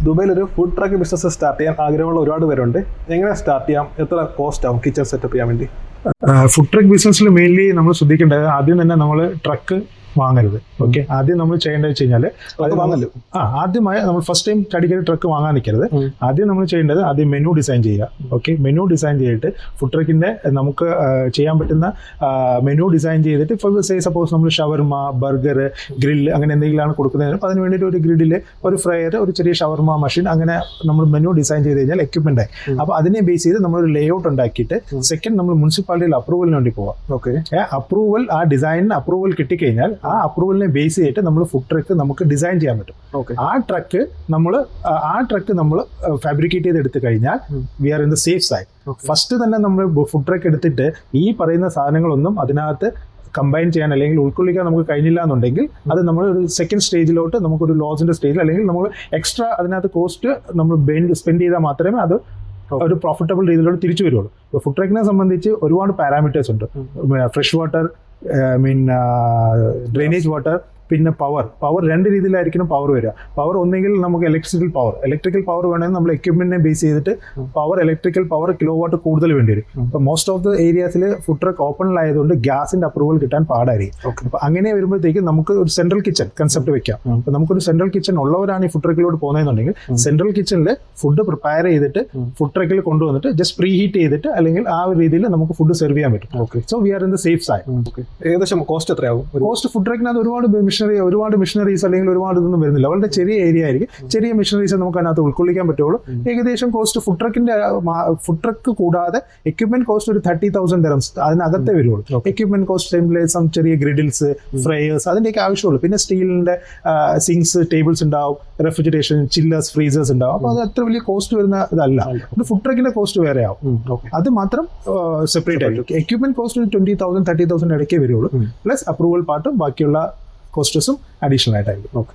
ദുബൈയിൽ ഒരു food truck business start ചെയ്യാൻ ആഗ്രഹമുള്ള ഒരുപാട് പേരുണ്ട്. എങ്ങനെ സ്റ്റാർട്ട് ചെയ്യാം? എത്ര കോസ്റ്റ് ആവും കിച്ചൺ സെറ്റപ്പ് ചെയ്യാൻ വേണ്ടി? ഫുഡ് ട്രക്ക് ബിസിനസ്സിൽ മെയിൻലി നമ്മൾ ശ്രദ്ധിക്കേണ്ടത് ആദ്യം തന്നെ നമ്മൾ ട്രക്ക് വാങ്ങരുത്. ഓക്കെ, ആദ്യം നമ്മൾ ചെയ്യേണ്ടത് വെച്ച് കഴിഞ്ഞാൽ ആദ്യമായി നമ്മൾ ഫസ്റ്റ് ടൈം ചടിക്കടി ട്രക്ക് വാങ്ങാൻ നിൽക്കരുത്. ആദ്യം നമ്മൾ ചെയ്യേണ്ടത് ആദ്യം മെനു ഡിസൈൻ ചെയ്യുക. ഓക്കെ, മെനു ഡിസൈൻ ചെയ്തിട്ട് ഫുഡ് ട്രക്കിന്റെ നമുക്ക് ചെയ്യാൻ പറ്റുന്ന മെനു ഡിസൈൻ ചെയ്തിട്ട് ഇപ്പോൾ സപ്പോസ് നമ്മൾ ഷവർമ, ബർഗർ, ഗ്രില്ല് അങ്ങനെ എന്തെങ്കിലുമാണ് കൊടുക്കുന്നതിന് അപ്പോൾ അതിന് വേണ്ടിയിട്ട് ഒരു ഗ്രിഡിൽ ഒരു ഫ്രയർ, ഒരു ചെറിയ ഷവർമ മെഷീൻ, അങ്ങനെ നമ്മൾ മെനു ഡിസൈൻ ചെയ്ത് കഴിഞ്ഞാൽ എക്യുപ്മെന്റ് ആയി. അപ്പോൾ അതിനെ ബേസ് ചെയ്ത് നമ്മളൊരു ലേ ഔട്ട് ഉണ്ടാക്കിയിട്ട് സെക്കൻഡ് നമ്മൾ മുനിസിപ്പാലിറ്റിയിൽ അപ്രൂവലിന് വേണ്ടി പോവാം. ഓക്കെ, അപ്രൂവൽ, ആ ഡിസൈനിന് അപ്രൂവൽ കിട്ടിക്കഴിഞ്ഞാൽ ആ അപ്രൂവലിനെ ബേസ് ചെയ്തിട്ട് നമ്മൾ ഫുഡ് ട്രക്ക് നമുക്ക് ഡിസൈൻ ചെയ്യാൻ പറ്റും. ആ ട്രക്ക് നമ്മൾ ഫാബ്രിക്കേറ്റ് ചെയ്ത് എടുത്തു കഴിഞ്ഞാൽ we are in the safe side. First തന്നെ നമ്മൾ ഫുഡ് ട്രക്ക് എടുത്തിട്ട് ഈ പറയുന്ന സാധനങ്ങളൊന്നും അതിനകത്ത് കമ്പൈൻ ചെയ്യാൻ അല്ലെങ്കിൽ ഉൾക്കൊള്ളിക്കാൻ നമുക്ക് കഴിഞ്ഞില്ല എന്നുണ്ടെങ്കിൽ അത് നമ്മൾ ഒരു സെക്കൻഡ് സ്റ്റേജിലോട്ട് നമുക്കൊരു ലോസിന്റെ സ്റ്റേജിൽ അല്ലെങ്കിൽ നമ്മൾ എക്സ്ട്രാ അതിനകത്ത് കോസ്റ്റ് നമ്മൾ സ്പെൻഡ് ചെയ്താൽ മാത്രമേ അത് ഒരു പ്രോഫിറ്റബിൾ രീതിയിലോട്ട് തിരിച്ചു വരുള്ളൂ. ഇപ്പോൾ ഫുഡ് ട്രക്കിനെ സംബന്ധിച്ച് ഒരുപാട് പാരാമീറ്റേഴ്സ് ഉണ്ട്. ഫ്രഷ് വാട്ടർ, ഡ്രെയിനേജ് വാട്ടർ, പിന്നെ പവർ രണ്ട് രീതിയിലായിരിക്കണം പവർ വരിക. പവർ ഒന്നെങ്കിൽ നമുക്ക് ഇലക്ട്രിക്കൽ പവർ വേണമെങ്കിൽ നമ്മൾ എക്യുപ്മെന്റിനെ ബേസ് ചെയ്തിട്ട് ഇലക്ട്രിക്കൽ പവർ കിലോ വാട്ട് കൂടുതൽ വേണ്ടി വരും. ഇപ്പൊ മോസ്റ്റ് ഓഫ് ദ ഏരിയാസിൽ ഫുഡ് ട്രക്ക് ഓപ്പണിലായതുകൊണ്ട് ഗ്യാസിന്റെ അപ്രൂവൽ കിട്ടാൻ പാടായിരിക്കും. അപ്പൊ അങ്ങനെ വരുമ്പോഴത്തേക്ക് നമുക്ക് ഒരു സെൻട്രൽ കിച്ചൺ കൺസെപ്റ്റ് വെക്കാം. അപ്പൊ നമുക്കൊരു സെൻട്രൽ കിച്ചൺ ഉള്ളവരാണ് ഈ ഫുഡ് ട്രക്കിലോട്ട് പോകുന്നതെന്നുണ്ടെങ്കിൽ സെൻട്രൽ കിച്ചണിൽ ഫുഡ് പ്രിപ്പയർ ചെയ്തിട്ട് ഫുഡ് ട്രക്കിൽ കൊണ്ടുവന്നിട്ട് ജസ്റ്റ് പ്രീ ഹീറ്റ് ചെയ്തിട്ട് അല്ലെങ്കിൽ ആ ഒരു രീതിയിൽ നമുക്ക് ഫുഡ് സെർവ് ചെയ്യാൻ പറ്റും. So we are in the safe side. ഏകദേശം കോസ്റ്റ് എത്രയാവും? കോസ്റ്റ് ഫുഡ് ട്രക്കിനകത്ത് ഒരുപാട് മിഷനറീസ് അല്ലെങ്കിൽ ഒരുപാട് ഇതൊന്നും വരുന്നില്ല. വളരെ ചെറിയ ഏരിയ ആയിരിക്കും. ചെറിയ മിഷനറീസ് നമുക്ക് അതിനകത്ത് ഉൾക്കൊള്ളിക്കാൻ പറ്റുള്ളൂ. ഏകദേശം കോസ്റ്റ് ഫുഡ് ട്രക്ക് കൂടാതെ എക്യുപ്മെന്റ് കോസ്റ്റ് ഒരു 30,000 dirhams അതിനകത്തേ വരുള്ളൂ. എക്യുപ്മെന്റ് കോസ്റ്റ് ചെറിയ ഗ്രിഡിൽസ്, ഫ്രയേഴ്സ് അതിന്റെയൊക്കെ ആവശ്യമുള്ളൂ. പിന്നെ സ്റ്റീലിന്റെ സിങ്സ്, ടേബിൾസ് ഉണ്ടാവും, റെഫ്രിജറേഷൻ, ചില്ലേഴ്സ്, ഫ്രീസേഴ്സ് ഉണ്ടാവും. അപ്പൊ അത് അത്ര വലിയ കോസ്റ്റ് വരുന്ന ഇതല്ല. ഫുഡ് ട്രക്കിന്റെ കോസ്റ്റ് വേറെ ആവും. അത് മാത്രം സെപ്പറേറ്റ് ആയിരിക്കും. എക്യുപ്മെന്റ് കോസ്റ്റ് 20,000 30,000 ഇടയ്ക്കേ വരുള്ളൂ. പ്ലസ് അപ്രൂവൽ പാർട്ടും ബാക്കിയുള്ള കോസ്റ്റസും അഡീഷണൽ ആയിട്ടായിരിക്കും.